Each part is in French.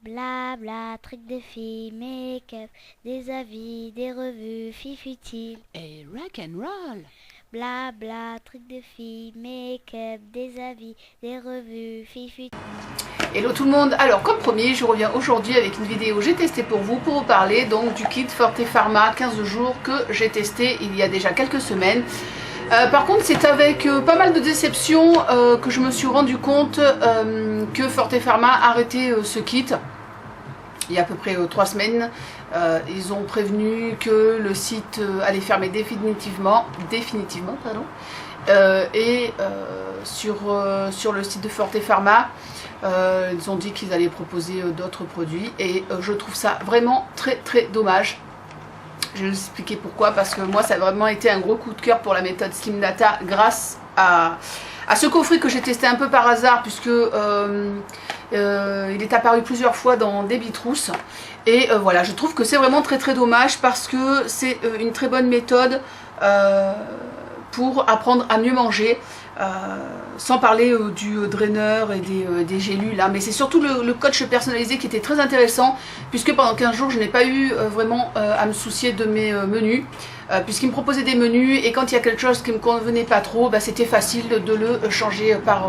Blabla, trucs de filles, make-up, des avis, des revues, fifutiles. Et rock and roll. Blabla, trucs de filles, make-up, des avis, des revues, fifutiles. Hello tout le monde, alors comme promis je reviens aujourd'hui avec une vidéo j'ai testé pour vous parler donc du kit Forte Pharma 15 jours que j'ai testé il y a déjà quelques semaines. Par contre c'est avec pas mal de déceptions que je me suis rendu compte que Forte Pharma a arrêté ce kit il y a à peu près 3 semaines. Ils ont prévenu que le site allait fermer définitivement pardon. Sur le site de Forte Pharma, ils ont dit qu'ils allaient proposer d'autres produits et je trouve ça vraiment très dommage. Je vais vous expliquer pourquoi, parce que moi ça a vraiment été un gros coup de cœur pour la méthode Slim Data grâce à ce coffret que j'ai testé un peu par hasard, puisque il est apparu plusieurs fois dans des bitrousses. Et voilà, je trouve que c'est vraiment très dommage parce que c'est une très bonne méthode pour apprendre à mieux manger, sans parler du draineur et des gélules là. Mais c'est surtout le coach personnalisé qui était très intéressant, puisque pendant 15 jours je n'ai pas eu vraiment à me soucier de mes menus, puisqu'il me proposait des menus et quand il y a quelque chose qui ne me convenait pas trop, bah, c'était facile de le changer par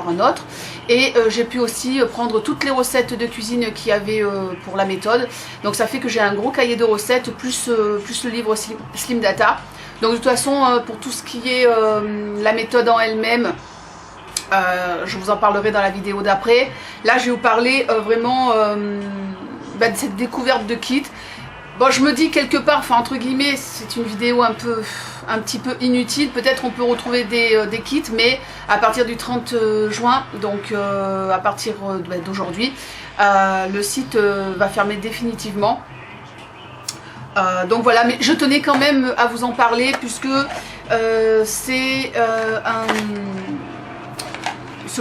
un autre. Et j'ai pu aussi prendre toutes les recettes de cuisine qu'il y avait pour la méthode, donc ça fait que j'ai un gros cahier de recettes plus le livre Slim Data. Donc de toute façon, pour tout ce qui est la méthode en elle-même, je vous en parlerai dans la vidéo d'après. Là je vais vous parler vraiment de cette découverte de kit. Bon, je me dis quelque part, enfin entre guillemets, c'est une vidéo un petit peu inutile. Peut-être on peut retrouver des kits, mais à partir du 30 juin, donc à partir d'aujourd'hui, le site va fermer définitivement. Donc voilà, mais je tenais quand même à vous en parler, puisque ce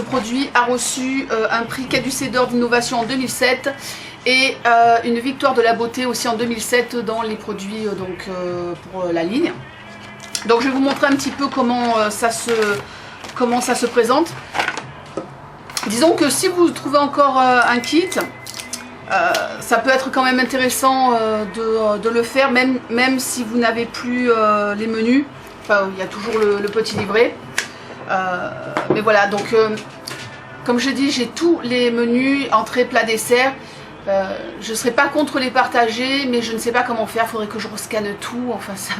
produit a reçu un prix Caducée d'or d'innovation en 2007 et une victoire de la beauté aussi en 2007 dans les produits pour la ligne. Donc je vais vous montrer un petit peu comment ça se présente. Disons que si vous trouvez encore un kit, ça peut être quand même intéressant de le faire, même si vous n'avez plus les menus. Enfin, il y a toujours le petit livret. Mais voilà, donc comme je dis, j'ai tous les menus, entrée, plat, dessert. Je ne serais pas contre les partager, mais je ne sais pas comment faire. Il faudrait que je rescanne tout. Enfin, c'est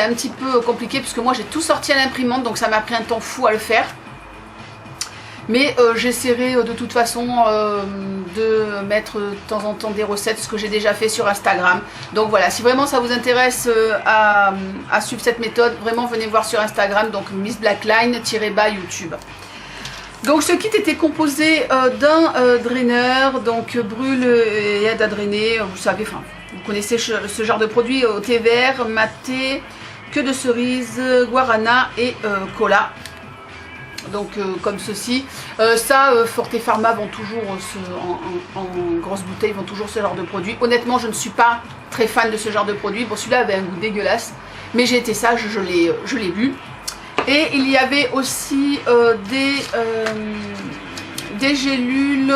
un petit peu compliqué, puisque moi j'ai tout sorti à l'imprimante, donc ça m'a pris un temps fou à le faire. Mais j'essaierai de toute façon de mettre de temps en temps des recettes, ce que j'ai déjà fait sur Instagram. Donc voilà, si vraiment ça vous intéresse à suivre cette méthode, vraiment venez voir sur Instagram, donc Miss Blackline-YouTube. Donc ce kit était composé d'un draineur, donc brûle et aide à drainer, vous savez, enfin, vous connaissez ce genre de produit, thé vert, maté, queue de cerise, guarana et cola. Donc comme ceci, Forte Pharma vend toujours en grosse bouteille, vend toujours ce genre de produit. Honnêtement, je ne suis pas très fan de ce genre de produit. Bon, celui-là avait un goût dégueulasse, mais j'ai été sage, je l'ai bu. Et il y avait aussi des gélules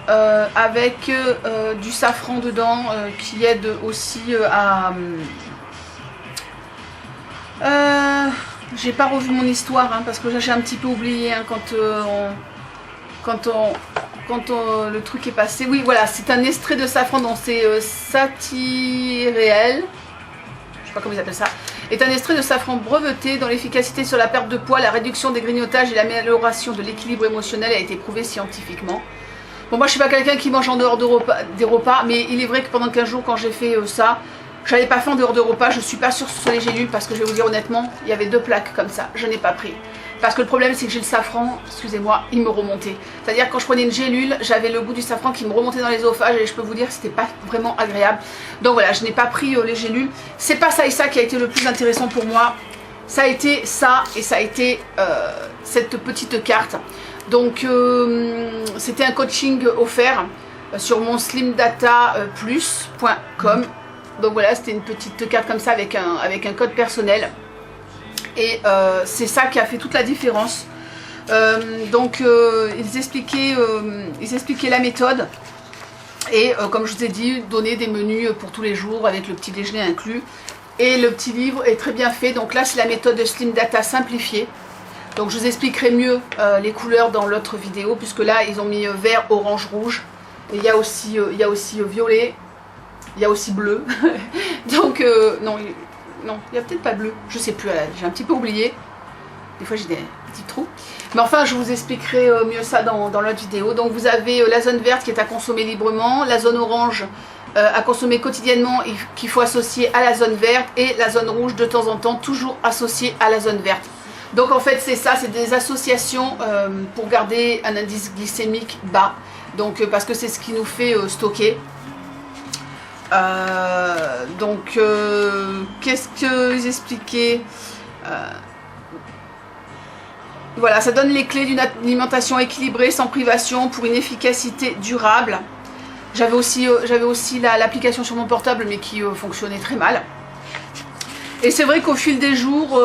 avec du safran dedans qui aide aussi à... j'ai pas revu mon histoire parce que j'ai un petit peu oublié quand le truc est passé. Oui, voilà, c'est un extrait de safran, donc c'est Satiréel, je sais pas comment ils appellent ça, est un extrait de safran breveté dont l'efficacité sur la perte de poids, la réduction des grignotages et l'amélioration de l'équilibre émotionnel a été prouvée scientifiquement. Bon, moi je suis pas quelqu'un qui mange en dehors des repas, mais il est vrai que pendant 15 jours quand j'ai fait ça, j'avais pas faim en dehors de repas. Je suis pas sûre que ce soit les gélules, parce que je vais vous dire honnêtement, il y avait 2 plaques comme ça, je n'ai pas pris. Parce que le problème c'est que j'ai le safran, excusez-moi, il me remontait. C'est-à-dire quand je prenais une gélule, j'avais le goût du safran qui me remontait dans l'œsophage et je peux vous dire que c'était pas vraiment agréable. Donc voilà, je n'ai pas pris les gélules. C'est pas ça et ça qui a été le plus intéressant pour moi. Ça a été ça et ça a été cette petite carte. Donc c'était un coaching offert sur mon slimdataplus.com. Donc voilà, c'était une petite carte comme ça avec un code personnel. Et c'est ça qui a fait toute la différence. Ils expliquaient la méthode. Et comme je vous ai dit, donner des menus pour tous les jours avec le petit déjeuner inclus. Et le petit livre est très bien fait. Donc là, c'est la méthode Slim Data simplifiée. Donc je vous expliquerai mieux les couleurs dans l'autre vidéo, puisque là, ils ont mis vert, orange, rouge. Et il y a aussi violet. Il y a aussi bleu. Donc, non, il n'y a peut-être pas bleu. Je sais plus, j'ai un petit peu oublié. Des fois, j'ai des petits trous. Mais enfin, je vous expliquerai mieux ça dans l'autre vidéo. Donc, vous avez la zone verte qui est à consommer librement, la zone orange à consommer quotidiennement et qu'il faut associer à la zone verte, et la zone rouge de temps en temps, toujours associée à la zone verte. Donc, en fait, c'est ça, c'est des associations pour garder un indice glycémique bas. Donc, parce que c'est ce qui nous fait stocker. Qu'est-ce qu'ils expliquaient voilà, ça donne les clés d'une alimentation équilibrée sans privation pour une efficacité durable. J'avais aussi l'application sur mon portable, mais qui fonctionnait très mal. Et c'est vrai qu'au fil des jours,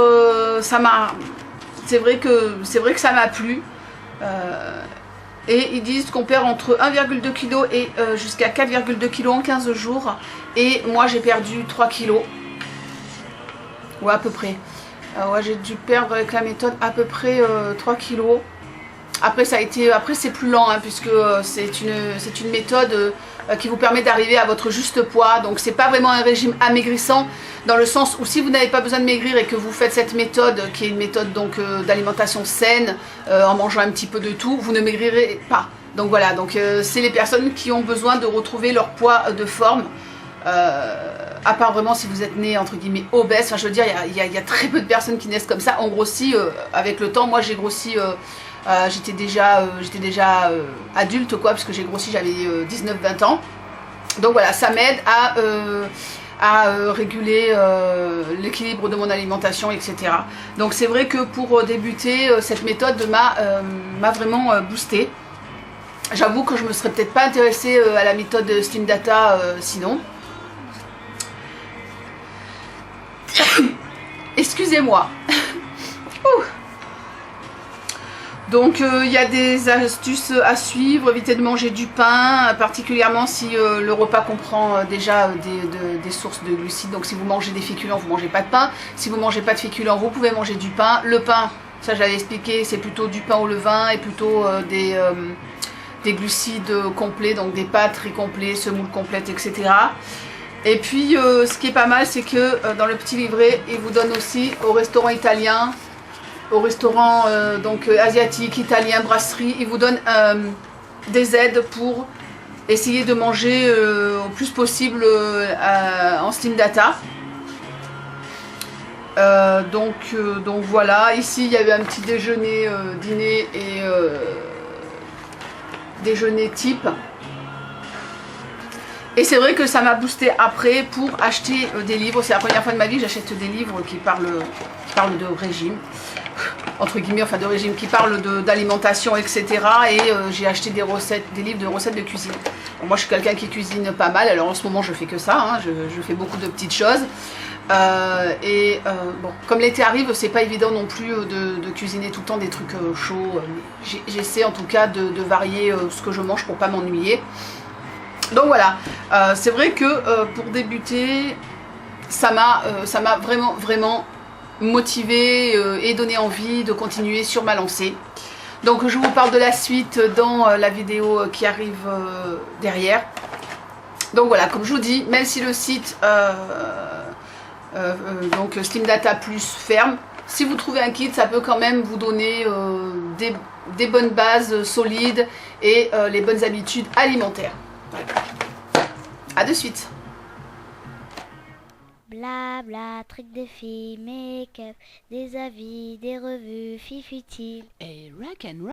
c'est vrai que ça m'a plu. Et ils disent qu'on perd entre 1,2 kg et jusqu'à 4,2 kg en 15 jours. Et moi, j'ai perdu 3 kg. Ouais, à peu près. Ouais, j'ai dû perdre avec la méthode à peu près 3 kg. Après, c'est plus lent, hein, puisque c'est une méthode qui vous permet d'arriver à votre juste poids. Donc, c'est pas vraiment un régime amaigrissant, dans le sens où si vous n'avez pas besoin de maigrir et que vous faites cette méthode, qui est une méthode donc d'alimentation saine, en mangeant un petit peu de tout, vous ne maigrirez pas. Donc voilà, c'est les personnes qui ont besoin de retrouver leur poids de forme. À part vraiment si vous êtes né entre guillemets obèse, enfin, je veux dire, il y a très peu de personnes qui naissent comme ça. On grossit avec le temps. Moi, j'ai grossi. J'étais déjà adulte, quoi, parce que j'ai grossi, j'avais 19-20 ans. Donc voilà, ça m'aide à réguler l'équilibre de mon alimentation, etc. Donc c'est vrai que pour débuter, cette méthode m'a vraiment boosté. J'avoue que je me serais peut-être pas intéressée à la méthode Slim Data sinon. Excusez-moi. Donc il y a des astuces à suivre. Évitez de manger du pain, particulièrement si le repas comprend déjà des sources de glucides. Donc si vous mangez des féculents, vous ne mangez pas de pain. Si vous ne mangez pas de féculents, vous pouvez manger du pain. Le pain, ça j'avais expliqué, c'est plutôt du pain au levain et plutôt des glucides complets, donc des pâtes riz complet, semoule complète, etc. Et puis ce qui est pas mal, c'est que dans le petit livret, il vous donne aussi au restaurant italien, au restaurant asiatique, italien, brasserie, il vous donne des aides pour essayer de manger au plus possible en Slim Data. Donc voilà, ici il y avait un petit déjeuner, dîner et déjeuner type. Et c'est vrai que ça m'a boosté après pour acheter des livres. C'est la première fois de ma vie que j'achète des livres qui parlent de régime, entre guillemets, enfin de régime, qui parlent d'alimentation, etc. Et j'ai acheté des livres de recettes de cuisine. Bon, moi je suis quelqu'un qui cuisine pas mal, alors en ce moment je fais que ça, hein, je fais beaucoup de petites choses. Bon, comme l'été arrive, c'est pas évident non plus de cuisiner tout le temps des trucs chauds. J'essaie en tout cas de varier ce que je mange pour pas m'ennuyer. Donc voilà, c'est vrai que pour débuter, ça m'a vraiment motivé et donné envie de continuer sur ma lancée. Donc je vous parle de la suite dans la vidéo qui arrive derrière. Donc voilà, comme je vous dis, même si le site donc Slim Data Plus ferme, si vous trouvez un kit, ça peut quand même vous donner des bonnes bases solides et les bonnes habitudes alimentaires. Voilà. À de suite. Blabla, trucs des filles, make-up, des avis, des revues, fifutile. Et rock and roll.